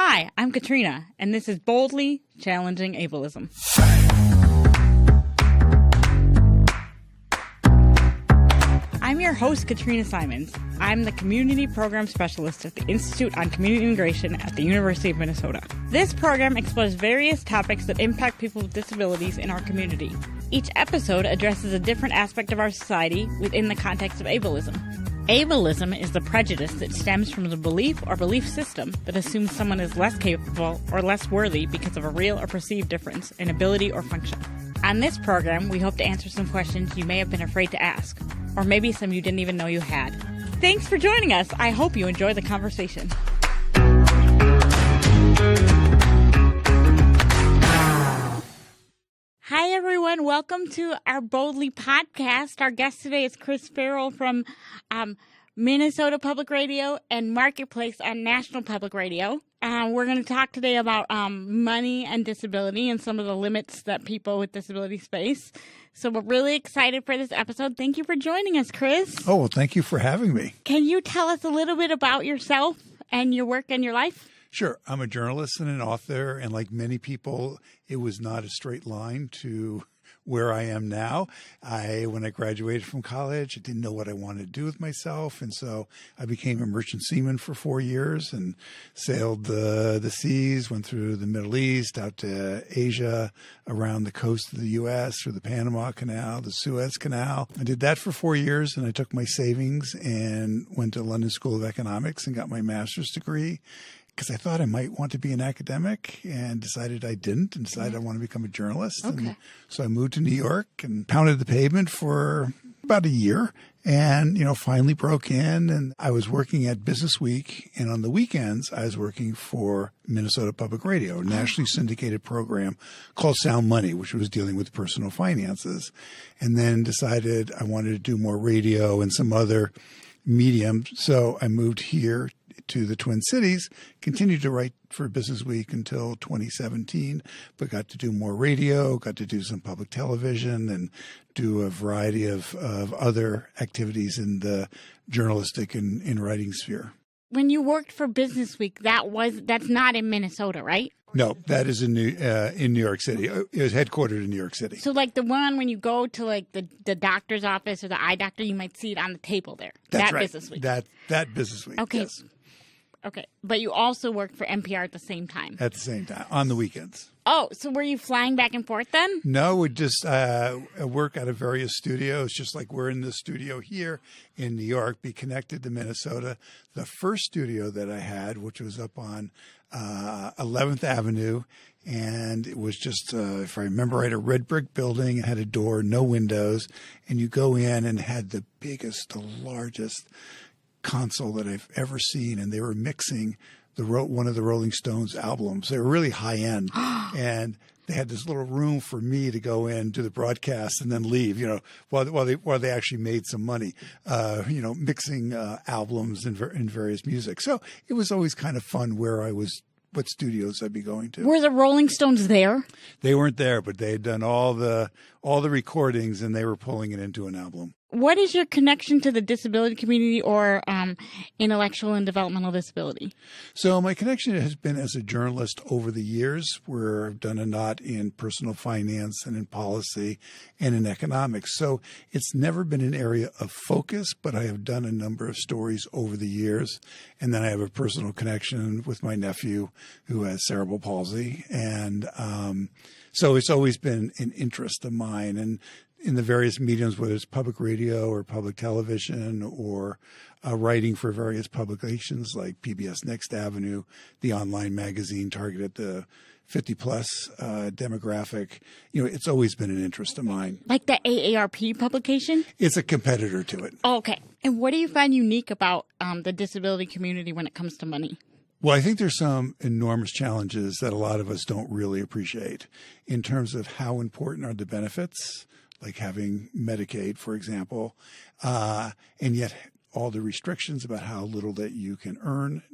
Hi, I'm Katrina, and this is Boldly Challenging Ableism. I'm your host, Katrina Simons. I'm the Community Program Specialist at the Institute on Community Integration at the University of Minnesota. This program explores various topics that impact people with disabilities in our community. Each episode addresses a different aspect of our society within the context of ableism. Ableism is the prejudice that stems from the belief or belief system that assumes someone is less capable or less worthy because of a real or perceived difference in ability or function. On this program, we hope to answer some questions you may have been afraid to ask, or maybe some you didn't even know you had. Thanks for joining us. I hope you enjoy the conversation. Hi, everyone. Welcome to our Boldly podcast. Our guest today is Chris Farrell from Minnesota Public Radio and Marketplace on National Public Radio. We're going to talk today about money and disability and some of the limits that people with disabilities face. So we're really excited for this episode. Thank you for joining us, Chris. Oh, well, thank you for having me. Can you tell us a little bit about yourself and your work and your life? Sure. I'm a journalist and an author, and like many people, it was not a straight line to where I am now. When I graduated from college, I didn't know what I wanted to do with myself, and so I became a merchant seaman for 4 years and sailed the seas, went through the Middle East, out to Asia, around the coast of the U.S., through the Panama Canal, the Suez Canal. I did that for 4 years, and I took my savings and went to London School of Economics and got my master's degree, because I thought I might want to be an academic and decided I didn't, and decided I want to become a journalist. Okay. And so I moved to New York and pounded the pavement for about a year and, finally broke in. And I was working at Business Week, and on the weekends I was working for Minnesota Public Radio, a nationally syndicated program called Sound Money, which was dealing with personal finances, and then decided I wanted to do more radio and some other mediums. So I moved here to the Twin Cities, continued to write for Business Week until 2017, but got to do more radio, got to do some public television, and do a variety of other activities in the journalistic and in writing sphere. When you worked for Business Week, that's not in Minnesota, right? No, that is in New York City. It was headquartered in New York City. So like the one when you go to like the doctor's office or the eye doctor, you might see it on the table there. That's right. Business Week. That Business Week. Okay. Yes. Okay. But you also worked for MPR at the same time. At the same time, on the weekends. Oh, so were you flying back and forth then? No, we just work out of various studios, just like we're in the studio here in New York, be connected to Minnesota. The first studio that I had, which was up on 11th Avenue, and it was just, if I remember right, a red brick building. It had a door, no windows, and you go in and had the biggest, the largest console that I've ever seen, and they were mixing one of the Rolling Stones albums. They were really high end, and they had this little room for me to go in, do the broadcast, and then leave. While they actually made some money, mixing albums and various music. So it was always kind of fun where I was, what studios I'd be going to. Were the Rolling Stones there? They weren't there, but they had done all the recordings, and they were pulling it into an album. What is your connection to the disability community or intellectual and developmental disability? So my connection has been as a journalist over the years, where I've done a lot in personal finance and in policy and in economics. So it's never been an area of focus, but I have done a number of stories over the years. And then I have a personal connection with my nephew who has cerebral palsy. And so it's always been an interest of mine. And in the various mediums, whether it's public radio or public television or writing for various publications like PBS Next Avenue, the online magazine targeted the 50-plus demographic, it's always been an interest of mine. Like the AARP publication? It's a competitor to it. Oh, okay. And what do you find unique about the disability community when it comes to money? Well, I think there's some enormous challenges that a lot of us don't really appreciate in terms of how important are the benefits, like having Medicaid, for example, and yet all the restrictions about how little that you can earn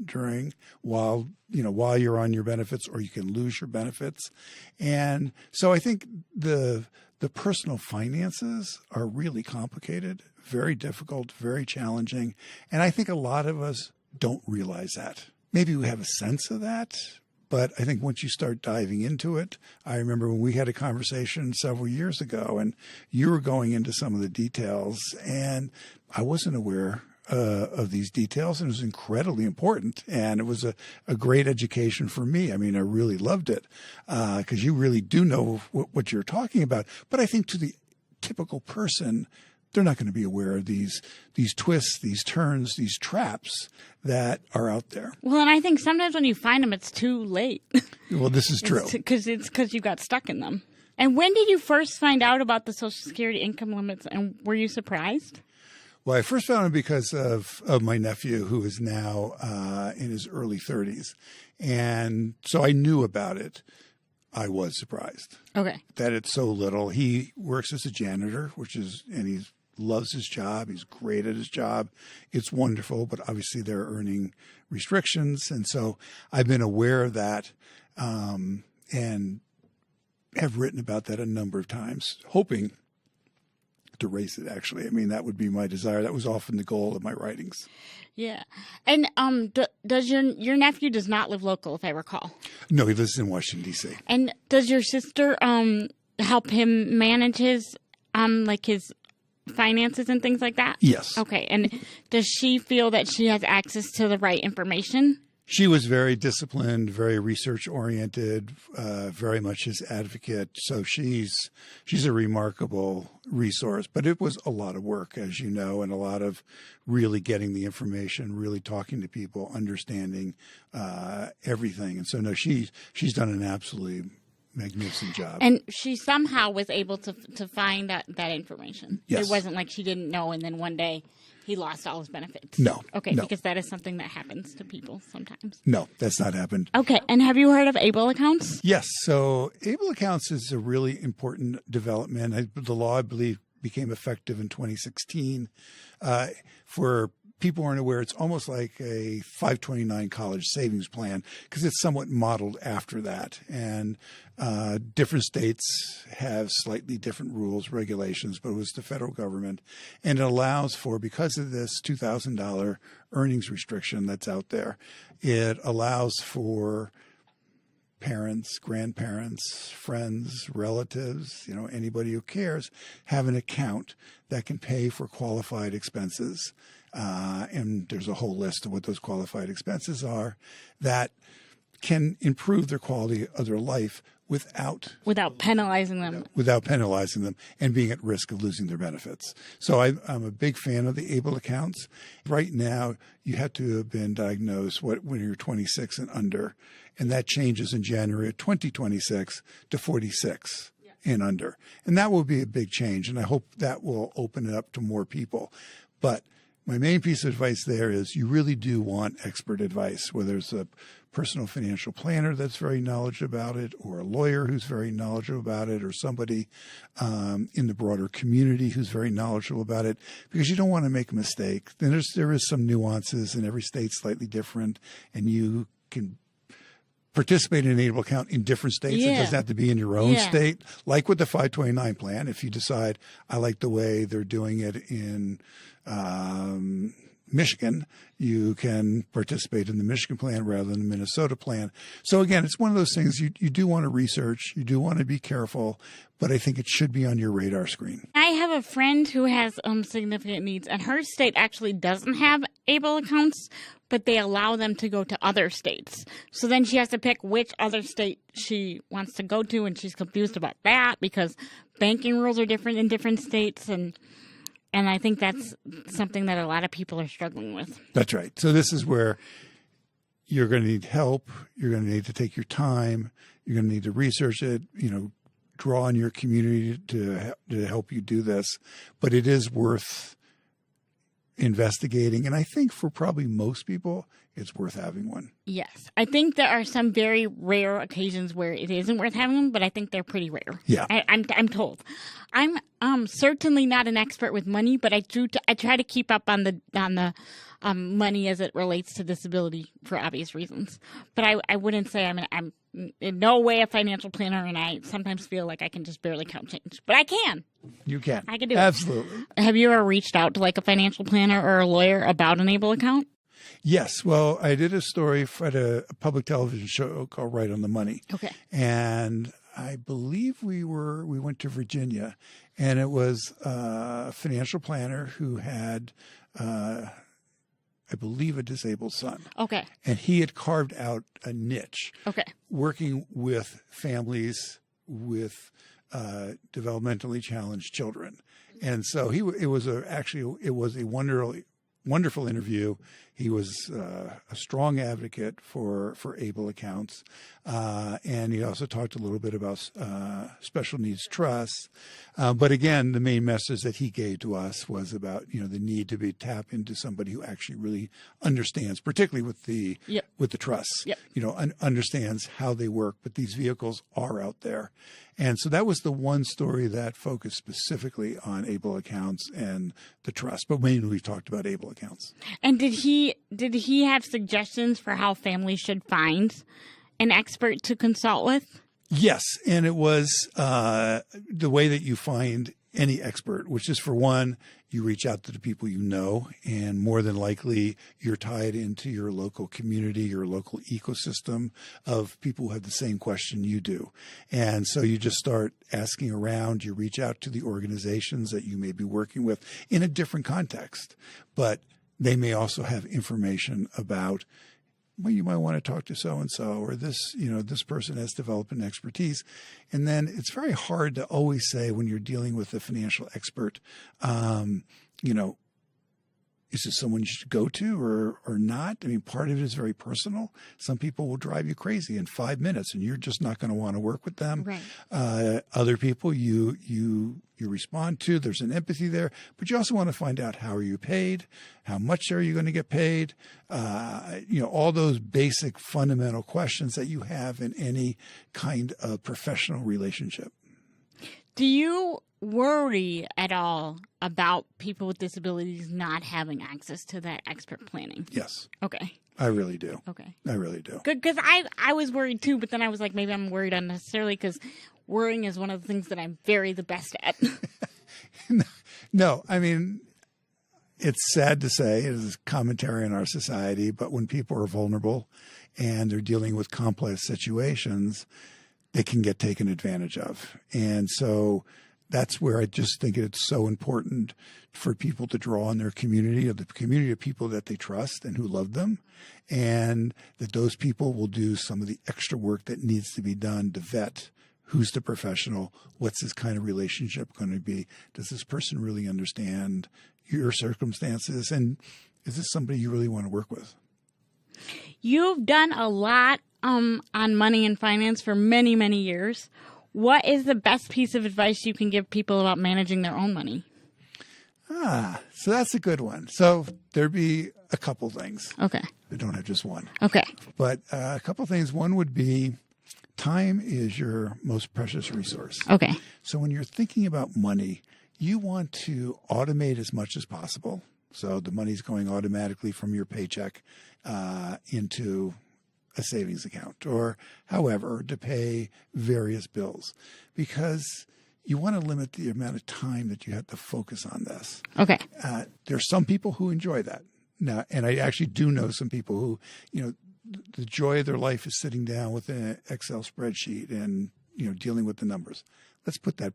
while you're on your benefits, or you can lose your benefits. And so I think the personal finances are really complicated, very difficult, very challenging. And I think a lot of us don't realize that. maybe we have a sense of that. But I think once you start diving into it, I remember when we had a conversation several years ago and you were going into some of the details and I wasn't aware of these details, and it was incredibly important. And it was a great education for me. I mean, I really loved it because you really do know what you're talking about. But I think to the typical person, they're not going to be aware of these twists, these turns, these traps that are out there. Well, and I think sometimes when you find them, it's too late. Well, this is true. Because you got stuck in them. And when did you first find out about the Social Security income limits, and were you surprised? Well, I first found it because of my nephew, who is now in his early 30s. And so I knew about it. I was surprised. Okay. That it's so little. He works as a janitor, and he loves his job. He's great at his job. It's wonderful, but obviously there are earning restrictions. And so I've been aware of that and have written about that a number of times, hoping to raise it, actually. I mean, that would be my desire. That was often the goal of my writings. Yeah. And does your nephew does not live local, if I recall? No, he lives in Washington, D.C. And does your sister help him manage his finances and things like that? Yes. Okay. And does she feel that she has access to the right information? She was very disciplined, very research-oriented, very much his advocate. So she's a remarkable resource. But it was a lot of work, as you know, and a lot of really getting the information, really talking to people, understanding everything. And so, no, she's done an absolutely magnificent job. And she somehow was able to find that information. Yes. It wasn't like she didn't know and then one day he lost all his benefits. No. Okay, no. Because that is something that happens to people sometimes. No, that's not happened. Okay, and have you heard of Able accounts? Yes. So Able accounts is a really important development. The law, I believe, became effective in 2016. For people who aren't aware, it's almost like a 529 college savings plan because it's somewhat modeled after that. And different states have slightly different rules, regulations, but it was the federal government. And it allows for, because of this $2,000 earnings restriction that's out there, it allows for parents, grandparents, friends, relatives, anybody who cares, have an account that can pay for qualified expenses. And there's a whole list of what those qualified expenses are that can improve their quality of their life without penalizing them. Without penalizing them and being at risk of losing their benefits. So I'm a big fan of the Able accounts. Right now, you have to have been diagnosed when you're 26 and under, and that changes in January of 2026 to 46 and under. And that will be a big change, and I hope that will open it up to more people. But my main piece of advice there is you really do want expert advice, whether it's a personal financial planner that's very knowledgeable about it, or a lawyer who's very knowledgeable about it, or somebody in the broader community who's very knowledgeable about it, because you don't want to make a mistake. Then there is some nuances, and every state's slightly different, and you can participate in an Able account in different states. Yeah. It doesn't have to be in your own state. Like with the 529 plan, if you decide, I like the way they're doing it in Michigan, you can participate in the Michigan plan rather than the Minnesota plan. So again, it's one of those things you do want to research, you do want to be careful, but I think it should be on your radar screen. I have a friend who has significant needs, and her state actually doesn't have Able accounts, but they allow them to go to other states. So then she has to pick which other state she wants to go to, and she's confused about that because banking rules are different in different states, and I think that's something that a lot of people are struggling with. That's right. So this is where you're going to need help. You're going to need to take your time. You're going to need to research it, draw on your community to help you do this. But it is worth investigating. And I think for probably most people, it's worth having one. Yes. I think there are some very rare occasions where it isn't worth having them, but I think they're pretty rare. Yeah. I'm told. I'm certainly not an expert with money, but I try to keep up on the money as it relates to disability for obvious reasons. But I wouldn't say I'm in no way a financial planner, and I sometimes feel like I can just barely count change. But I can. You can. I can do it. Absolutely. Have you ever reached out to like a financial planner or a lawyer about an Able account? Yes. Well, I did a story at a public television show called Right on the Money. Okay. And I believe we went to Virginia, and it was a financial planner who had, I believe, a disabled son. Okay. And he had carved out a niche. Okay. Working with families with developmentally challenged children. And so it was a wonderful interview. He was a strong advocate for able accounts. And he also talked a little bit about special needs trusts. But again, the main message that he gave to us was about, the need to tap into somebody who actually really understands, particularly with the trusts, understands how they work. But these vehicles are out there. And so that was the one story that focused specifically on able accounts and the trust. But mainly we talked about able accounts. And did he have suggestions for how families should find an expert to consult with? Yes. And it was the way that you find any expert, which is, for one, you reach out to the people you know, and more than likely you're tied into your local community, your local ecosystem of people who have the same question you do. And so you just start asking around. You reach out to the organizations that you may be working with in a different context, but they may also have information about, well, you might want to talk to so-and-so, or this person has developed an expertise. And then it's very hard to always say when you're dealing with a financial expert, is this someone you should go to or not? I mean, part of it is very personal. Some people will drive you crazy in 5 minutes, and you're just not going to want to work with them. Right. Other people you respond to. There's an empathy there, but you also want to find out, how are you paid? How much are you going to get paid? All those basic fundamental questions that you have in any kind of professional relationship. Do you worry at all about people with disabilities not having access to that expert planning? Yes. Okay. I really do. Okay. I really do. Good, because I was worried too, but then I was like, maybe I'm worried unnecessarily, because worrying is one of the things that I'm the best at. No, I mean, it's sad to say, it is commentary on our society, but when people are vulnerable and they're dealing with complex situations, they can get taken advantage of. And so that's where I just think it's so important for people to draw on their community, of the community of people that they trust and who love them, and that those people will do some of the extra work that needs to be done to vet who's the professional, what's this kind of relationship going to be, does this person really understand your circumstances, and is this somebody you really want to work with? You've done a lot on money and finance for many, many years. What is the best piece of advice you can give people about managing their own money? So that's a good one. So there'd be a couple things. Okay. I don't have just one. Okay. But a couple things. One would be, time is your most precious resource. Okay. So when you're thinking about money, you want to automate as much as possible. So the money's going automatically from your paycheck into a savings account, or however, to pay various bills, because you want to limit the amount of time that you have to focus on this. Okay. There's some people who enjoy that. Now, and I actually do know some people who, the joy of their life is sitting down with an Excel spreadsheet and, dealing with the numbers. Let's put that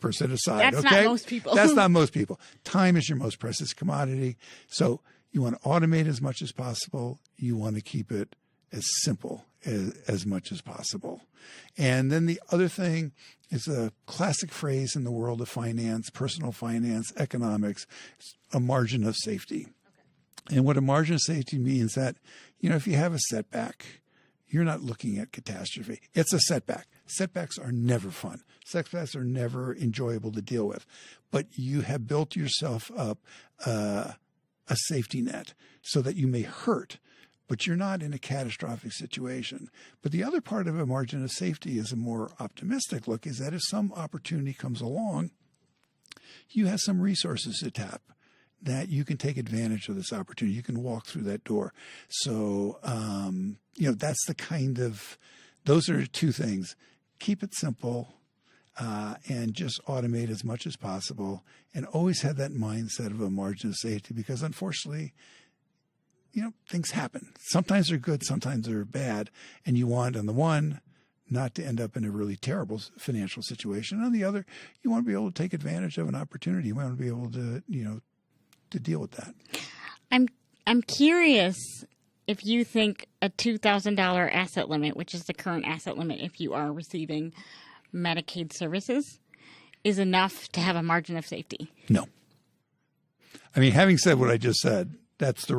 person aside. That's okay? not most people. That's not most people. Time is your most precious commodity. So you want to automate as much as possible. You want to keep it as simple as much as possible. And then the other thing is a classic phrase in the world of finance, personal finance, economics, a margin of safety. Okay. And what a margin of safety means that, if you have a setback, you're not looking at catastrophe. It's a setback. Setbacks are never fun. Setbacks are never enjoyable to deal with. But you have built yourself up a safety net so that you may hurt, but you're not in a catastrophic situation. But the other part of a margin of safety is a more optimistic look, is that if some opportunity comes along, you have some resources to tap, that you can take advantage of this opportunity. You can walk through that door. So, that's the kind of, those are two things. Keep it simple and just automate as much as possible, and always have that mindset of a margin of safety, because unfortunately, things happen. Sometimes they're good, sometimes they're bad. And you want, on the one, not to end up in a really terrible financial situation. On the other, you want to be able to take advantage of an opportunity. You want to be able to, to deal with that. I'm curious if you think a $2,000 asset limit, which is the current asset limit if you are receiving Medicaid services, is enough to have a margin of safety. No. I mean, having said what I just said, that's the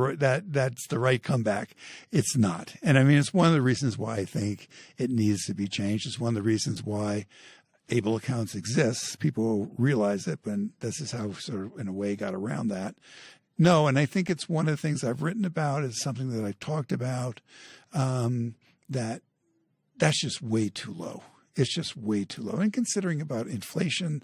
right comeback. It's not. And I mean, it's one of the reasons why I think it needs to be changed. It's one of the reasons why Able accounts exists. People realize it, but this is how sort of in a way got around that. No, and I think it's one of the things I've written about. It's something that I've talked about, that's just way too low. It's just way too low. And considering about inflation,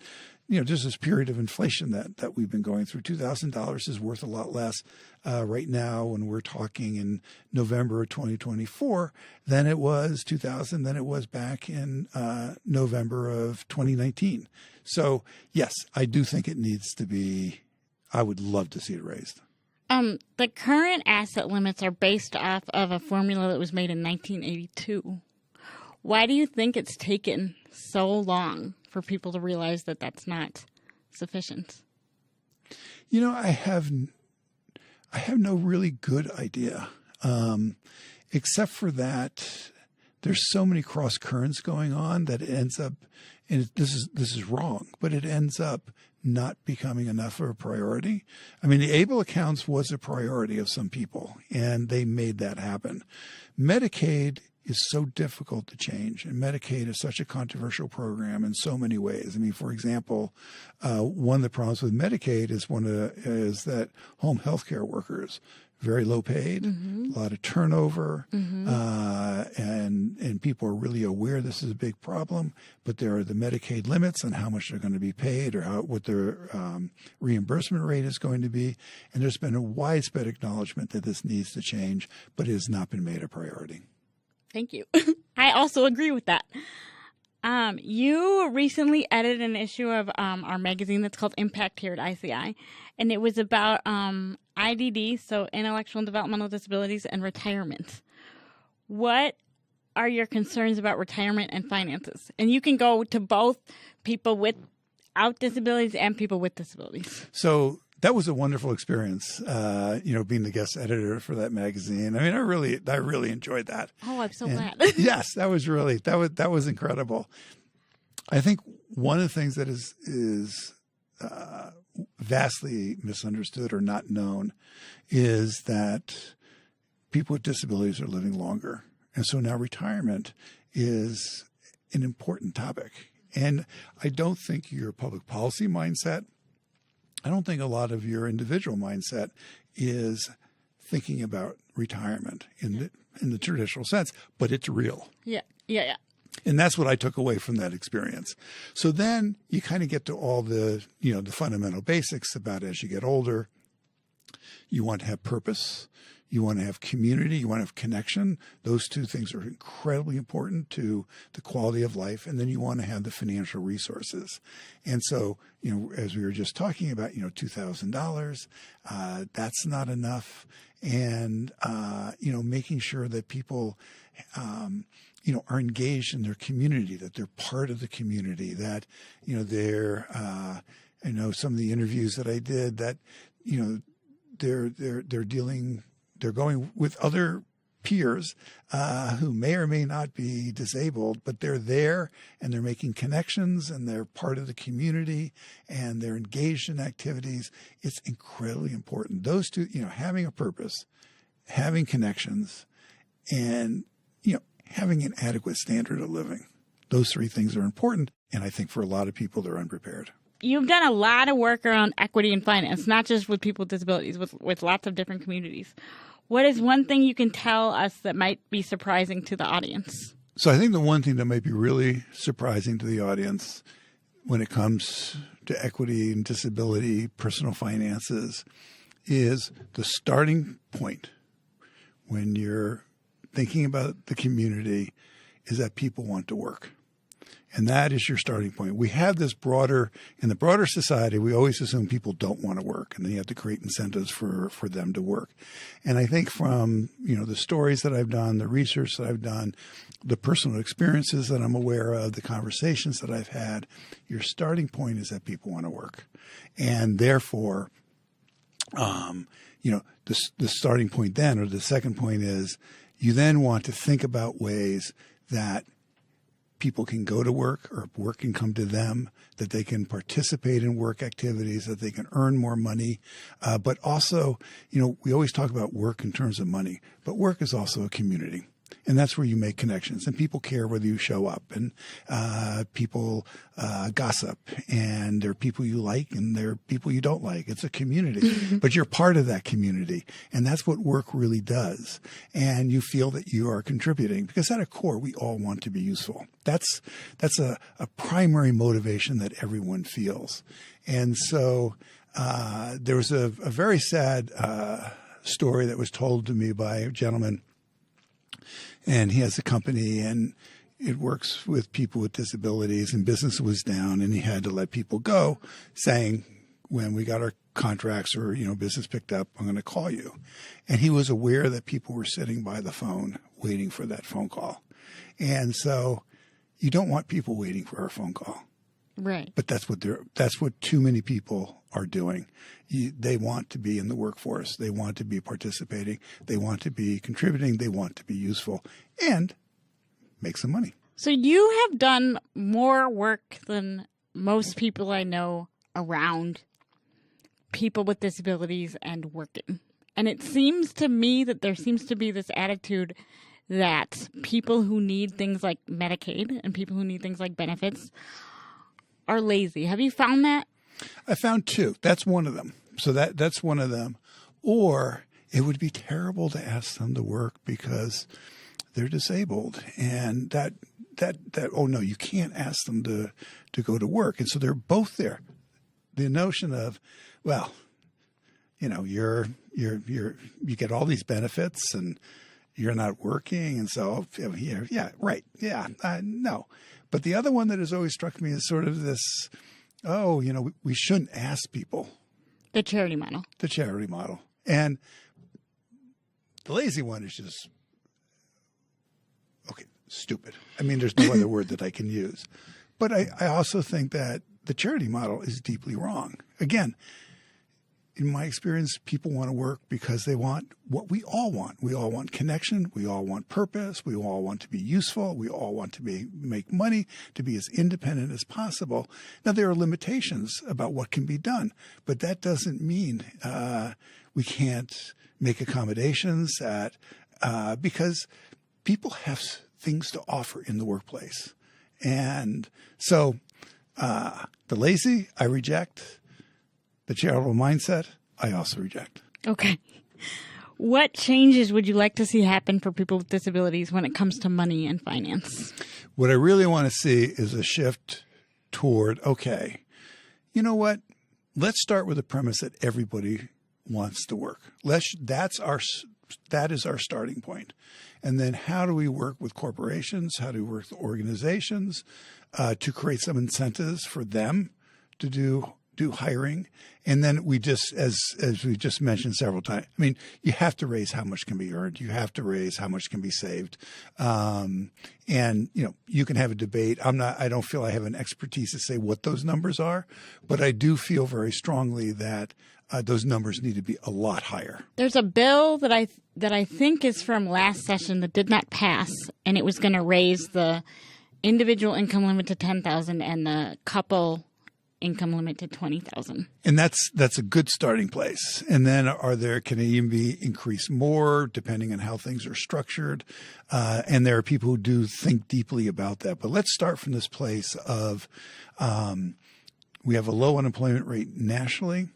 there's this period of inflation that we've been going through. $2,000 is worth a lot less right now when we're talking in November of 2024 than it was than it was back in November of 2019. So, yes, I do think it needs to be. I would love to see it raised. The current asset limits are based off of a formula that was made in 1982. Why do you think it's taken so long for people to realize that that's not sufficient? I have no really good idea, except for that there's so many cross currents going on that it ends up, and this is wrong, but it ends up not becoming enough of a priority. I mean, the Able accounts was a priority of some people, and they made that happen. Medicaid is so difficult to change, and Medicaid is such a controversial program in so many ways. I mean, for example, one of the problems with Medicaid is that home health care workers, very low paid, a lot of turnover, and people are really aware this is a big problem, but there are the Medicaid limits on how much they're going to be paid or what their reimbursement rate is going to be. And there's been a widespread acknowledgement that this needs to change, but it has not been made a priority. Thank you. I also agree with that. You recently edited an issue of our magazine that's called Impact here at ICI, and it was about IDD, so intellectual and developmental disabilities, and retirement. What are your concerns about retirement and finances? And you can go to both people without disabilities and people with disabilities. So that was a wonderful experience, being the guest editor for that magazine. I mean, I really enjoyed that. Oh, I'm so glad. Yes, that was incredible. I think one of the things that is vastly misunderstood or not known is that people with disabilities are living longer. And so now retirement is an important topic. And I don't think your public policy mindset, I don't think a lot of your individual mindset is thinking about retirement in the traditional sense, but it's real. Yeah. And that's what I took away from that experience. So then you kind of get to all the fundamental basics about as you get older, you want to have purpose. You want to have community. You want to have connection. Those two things are incredibly important to the quality of life. And then you want to have the financial resources. And so, as we were just talking about, $2,000, that's not enough. And, making sure that people, are engaged in their community, that they're part of the community, that, they're, I know some of the interviews that I did that, they're going with other peers who may or may not be disabled, but they're there and they're making connections and they're part of the community and they're engaged in activities. It's incredibly important. Those two, having a purpose, having connections, and, having an adequate standard of living. Those three things are important. And I think for a lot of people, they're unprepared. You've done a lot of work around equity and finance, not just with people with disabilities, with lots of different communities. What is one thing you can tell us that might be surprising to the audience? So I think the one thing that might be really surprising to the audience when it comes to equity and disability, personal finances, is the starting point when you're thinking about the community is that people want to work. And that is your starting point. We have this in the broader society, we always assume people don't want to work, and then you have to create incentives for them to work. And I think from, the stories that I've done, the research that I've done, the personal experiences that I'm aware of, the conversations that I've had, your starting point is that people want to work. And therefore, the starting point then, or the second point is you then want to think about ways that people can go to work or work can come to them, that they can participate in work activities, that they can earn more money. But also, we always talk about work in terms of money, but work is also a community. And that's where you make connections, and people care whether you show up, and people gossip, and there are people you like and there are people you don't like. It's a community, but you're part of that community, and that's what work really does. And you feel that you are contributing, because at a core, we all want to be useful. That's a primary motivation that everyone feels. And so there was a very sad story that was told to me by a gentleman. And he has a company, and it works with people with disabilities, and business was down, and he had to let people go, saying, when we got our contracts or, business picked up, I'm going to call you. And he was aware that people were sitting by the phone waiting for that phone call. And so you don't want people waiting for our phone call. Right. But that's what too many people are doing. They want to be in the workforce. They want to be participating. They want to be contributing. They want to be useful and make some money. So you have done more work than most people I know around people with disabilities and working. And it seems to me that there seems to be this attitude that people who need things like Medicaid and people who need things like benefits are lazy. Have you found that? I found two. That's one of them. So that's one of them. Or it would be terrible to ask them to work because they're disabled, and that oh no, you can't ask them to go to work. And so they're both there. The notion of, well, you get all these benefits and you're not working, and so yeah, right, yeah, no. But the other one that has always struck me is sort of this, we shouldn't ask people. The charity model. The charity model. And the lazy one is just, stupid. I mean, there's no other word that I can use. But I also think that the charity model is deeply wrong. Again, in my experience, people want to work because they want what we all want. We all want connection. We all want purpose. We all want to be useful. We all want to make money, to be as independent as possible. Now, there are limitations about what can be done, but that doesn't mean we can't make accommodations because people have things to offer in the workplace. And so the lazy, I reject. The charitable mindset, I also reject. Okay. What changes would you like to see happen for people with disabilities when it comes to money and finance? What I really want to see is a shift toward, you know what? Let's start with the premise that everybody wants to work. That is our starting point. And then how do we work with corporations? How do we work with organizations to create some incentives for them to do hiring? And then we just, as we just mentioned several times, I mean, you have to raise how much can be earned. You have to raise how much can be saved. And, you can have a debate. I don't feel I have an expertise to say what those numbers are, but I do feel very strongly that those numbers need to be a lot higher. There's a bill that I think is from last session that did not pass, and it was going to raise the individual income limit to $10,000 and the couple income limit to $20,000. And that's a good starting place. And then can it even be increased more depending on how things are structured? And there are people who do think deeply about that. But let's start from this place of we have a low unemployment rate nationally.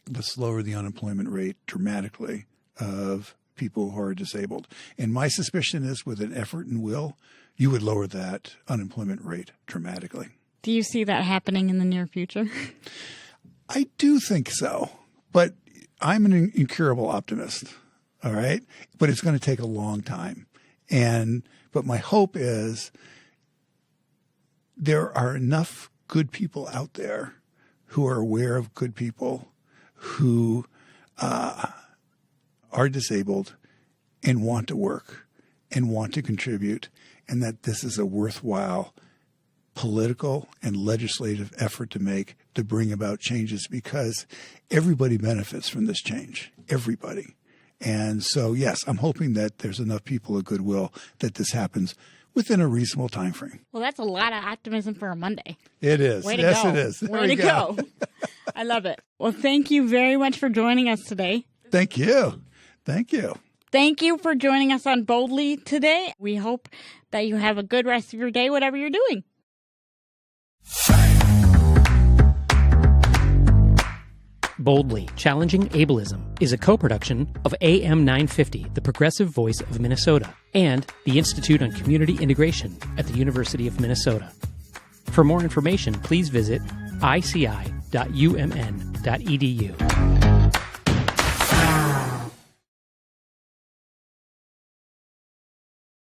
Let's lower the unemployment rate dramatically of people who are disabled. And my suspicion is with an effort and will, you would lower that unemployment rate dramatically. Do you see that happening in the near future? I do think so, but I'm an incurable optimist, all right? But it's going to take a long time. But my hope is there are enough good people out there who are aware of good people who are disabled and want to work and want to contribute, and that this is a worthwhile political and legislative effort to make to bring about changes, because everybody benefits from this change. Everybody. And so, yes, I'm hoping that there's enough people of goodwill that this happens within a reasonable time frame. Well, that's a lot of optimism for a Monday. It is. Way to yes, go. it is. Way to go. I love it. Well, thank you very much for joining us today. Thank you. Thank you. Thank you for joining us on Boldly today. We hope that you have a good rest of your day, whatever you're doing. Boldly Challenging Ableism is a co-production of AM 950, the progressive voice of Minnesota, and the Institute on Community Integration at the University of Minnesota. For more information, please visit ici.umn.edu.